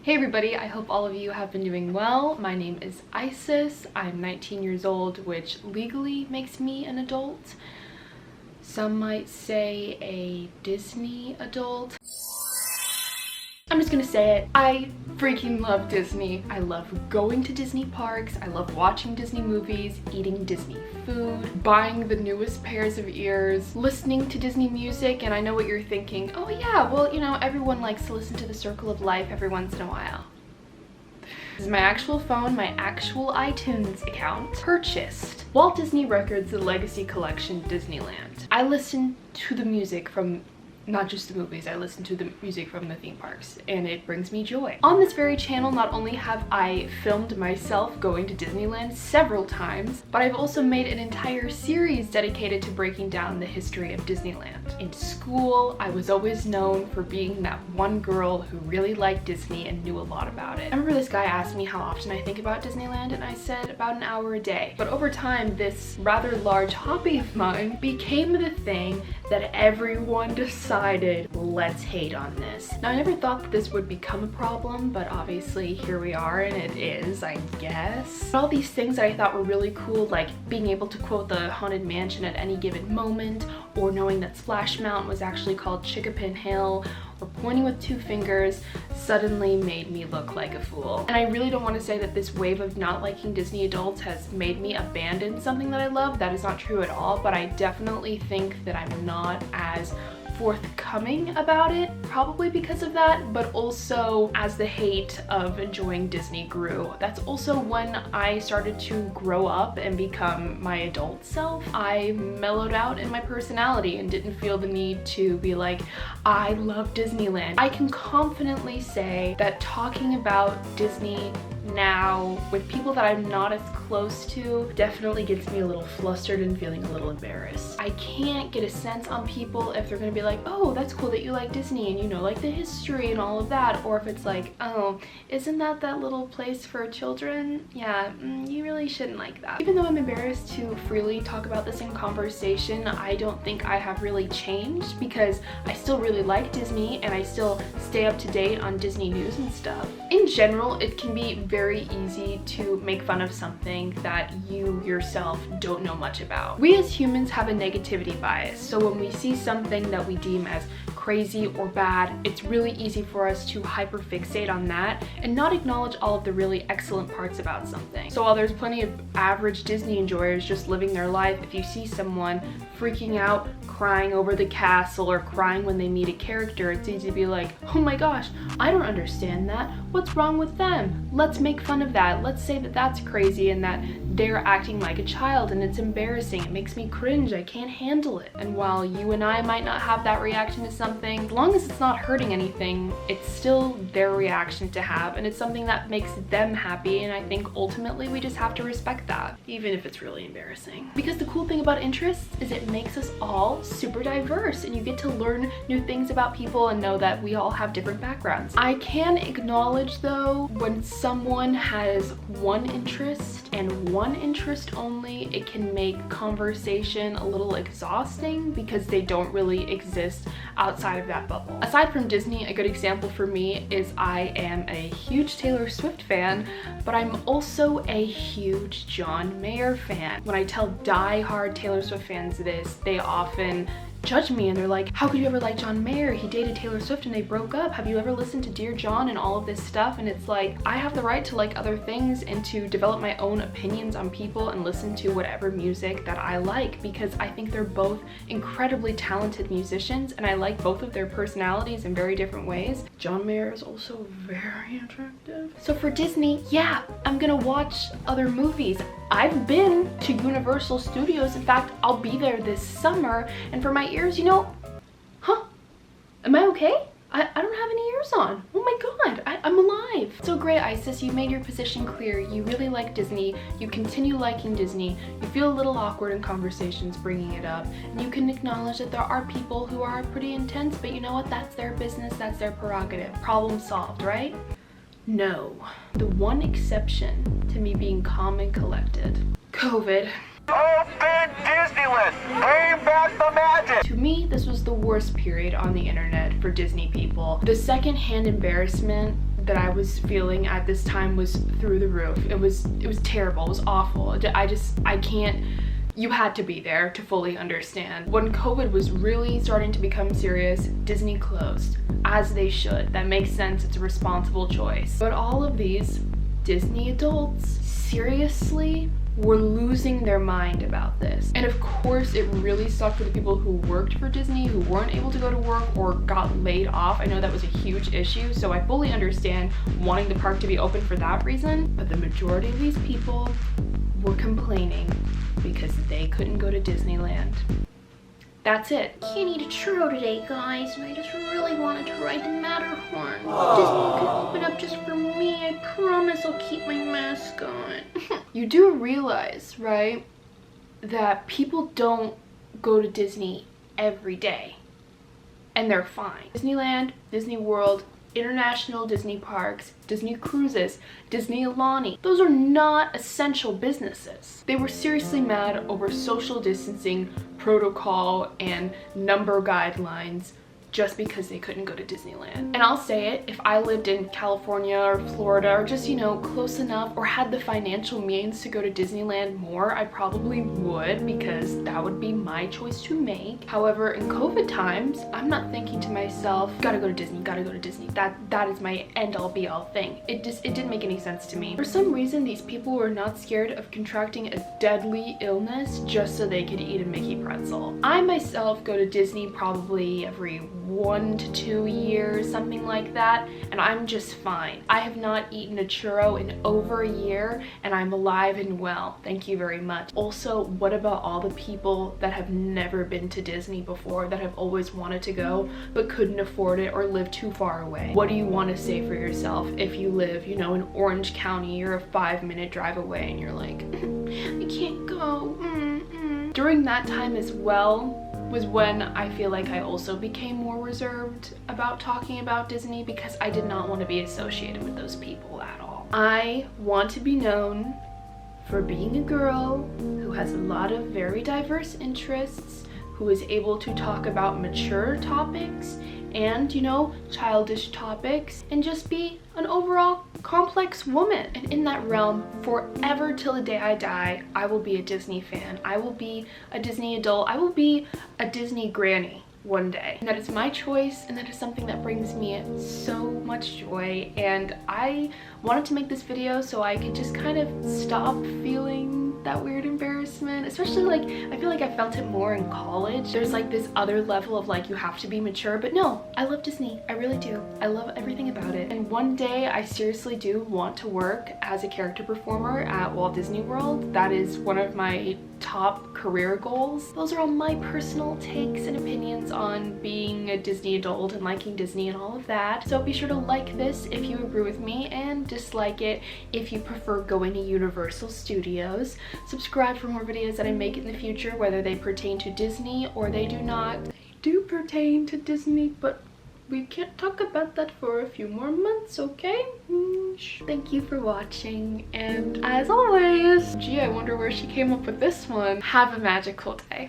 Hey everybody, I hope all of you have been doing well. My name is Isis. I'm 19 years old, which legally makes me an adult. Some might say a Disney adult. I'm just gonna say it. I freaking love Disney. I love going to Disney parks. I love watching Disney movies, eating Disney food, buying the newest pairs of ears, listening to Disney music. And I know what you're thinking. Oh yeah, well, you know, everyone likes to listen to the Circle of Life every once in a while. This is my actual phone, my actual iTunes account. Purchased Walt Disney Records The Legacy Collection Disneyland. I listen to the music from not just the movies, I listen to the music from the theme parks, and it brings me joy. On this very channel, not only have I filmed myself going to Disneyland several times, but I've also made an entire series dedicated to breaking down the history of Disneyland. In school, I was always known for being that one girl who really liked Disney and knew a lot about it. I remember this guy asked me how often I think about Disneyland, and I said about an hour a day. But over time, this rather large hobby of mine became the thing that everyone decided, let's hate on this. Now, I never thought that this would become a problem, but obviously here we are, and it is, I guess. All these things that I thought were really cool, like being able to quote the Haunted Mansion at any given moment, or knowing that Splash Mountain was actually called Chickapin Hill, or pointing with two fingers, suddenly made me look like a fool. And I really don't want to say that this wave of not liking Disney adults has made me abandon something that I love. That is not true at all, but I definitely think that I'm not as forthcoming about it, probably because of that, but also as the hate of enjoying Disney grew. That's also when I started to grow up and become my adult self. I mellowed out in my personality and didn't feel the need to be like, I love Disneyland. I can confidently say that talking about Disney now with people that I'm not as close to definitely gets me a little flustered and feeling a little embarrassed. I can't get a sense on people if they're gonna be like, oh, that's cool that you like Disney and you know, like the history and all of that, or if it's like, oh, isn't that little place for children? Yeah, you really shouldn't like that. Even though I'm embarrassed to freely talk about this in conversation, I don't think I have really changed, because I still really like Disney and I still stay up to date on Disney news and stuff. In general, it can be very easy to make fun of something that you yourself don't know much about. We as humans have a negativity bias, so when we see something that we deem as crazy or bad, it's really easy for us to hyperfixate on that and not acknowledge all of the really excellent parts about something. So while there's plenty of average Disney enjoyers just living their life, if you see someone freaking out, crying over the castle, or crying when they meet a character, it's easy to be like, oh my gosh, I don't understand that. What's wrong with them? Let's make fun of that. Let's say that that's crazy and that they're acting like a child and it's embarrassing. It makes me cringe. I can't handle it. And while you and I might not have that reaction to something, as long as it's not hurting anything, it's still their reaction to have, and it's something that makes them happy, and I think ultimately we just have to respect that, even if it's really embarrassing. Because the cool thing about interests is it makes us all super diverse, and you get to learn new things about people and know that we all have different backgrounds. I can acknowledge though, when someone has one interest and one interest only, it can make conversation a little exhausting because they don't really exist outside of that bubble. Aside from Disney, a good example for me is I am a huge Taylor Swift fan, but I'm also a huge John Mayer fan. When I tell die-hard Taylor Swift fans this, they often judge me and they're like, how could you ever like John Mayer? He dated Taylor Swift and they broke up. Have you ever listened to Dear John and all of this stuff? And it's like, I have the right to like other things and to develop my own opinions on people and listen to whatever music that I like, because I think they're both incredibly talented musicians and I like both of their personalities in very different ways. John Mayer is also very attractive. So for Disney, yeah, I'm gonna watch other movies. I've been to Universal Studios. In fact, I'll be there this summer, and for my ears, you know, am I okay? I don't have any ears on. Oh my god, I'm alive. So great, Isis, you made your position clear. You really like Disney. You continue liking Disney. You feel a little awkward in conversations bringing it up. And you can acknowledge that there are people who are pretty intense, but you know what? That's their business. That's their prerogative. Problem solved, right? No. The one exception to me being calm and collected. COVID. Open Disneyland! Bring back the magic! To me, this was the worst period on the internet for Disney people. The secondhand embarrassment that I was feeling at this time was through the roof. It was terrible. It was awful. I can't. You had to be there to fully understand. When COVID was really starting to become serious, Disney closed, as they should. That makes sense. It's a responsible choice. But all of these Disney adults seriously were losing their mind about this. And of course, it really sucked for the people who worked for Disney, who weren't able to go to work or got laid off. I know that was a huge issue, so I fully understand wanting the park to be open for that reason. But the majority of these people were complaining because they couldn't go to Disneyland. That's it. Can't eat a churro today, guys, and I just really wanted to ride the Matterhorn. Disney can open up just for me. I promise I'll keep my mask on. You do realize, right, that people don't go to Disney every day, and they're fine. Disneyland, Disney World, international Disney parks, Disney cruises, Disney Alani, those are not essential businesses. They were seriously mad over social distancing protocol and number guidelines just because they couldn't go to Disneyland. And I'll say it, if I lived in California or Florida or just, you know, close enough or had the financial means to go to Disneyland more, I probably would, because that would be my choice to make. However, in COVID times, I'm not thinking to myself, gotta go to Disney, gotta go to Disney. That is my end-all be-all thing. It didn't make any sense to me. For some reason, these people were not scared of contracting a deadly illness just so they could eat a Mickey pretzel. I myself go to Disney probably every 1 to 2 years, something like that, and I'm just fine. I have not eaten a churro in over a year, and I'm alive and well. Thank you very much. Also, what about all the people that have never been to Disney before, that have always wanted to go but couldn't afford it or live too far away? What do you want to say for yourself if you live, you know, in Orange County, you're a 5-minute drive away and you're like, I can't go. During that time as well was when I feel like I also became more reserved about talking about Disney, because I did not want to be associated with those people at all. I want to be known for being a girl who has a lot of very diverse interests, who is able to talk about mature topics and, you know, childish topics, and just be an overall complex woman. And in that realm, forever till the day I die, I will be a Disney fan. I will be a Disney adult. I will be a Disney granny one day. And that is my choice, and that is something that brings me so much joy. And I wanted to make this video so I could just kind of stop feeling that weird embarrassment, especially like I feel like I felt it more in college. There's like this other level of like, you have to be mature, but no, I love Disney. I really do. I love everything about it. And one day I seriously do want to work as a character performer at Walt Disney World. That is one of my top career goals. Those are all my personal takes and opinions on being a Disney adult and liking Disney and all of that. So be sure to like this if you agree with me, and dislike it if you prefer going to Universal Studios. Subscribe for more videos that I make in the future, whether they pertain to Disney or they do not. They do pertain to Disney, but we can't talk about that for a few more months, okay? Thank you for watching, and as always, gee, I wonder where she came up with this one. Have a magical day.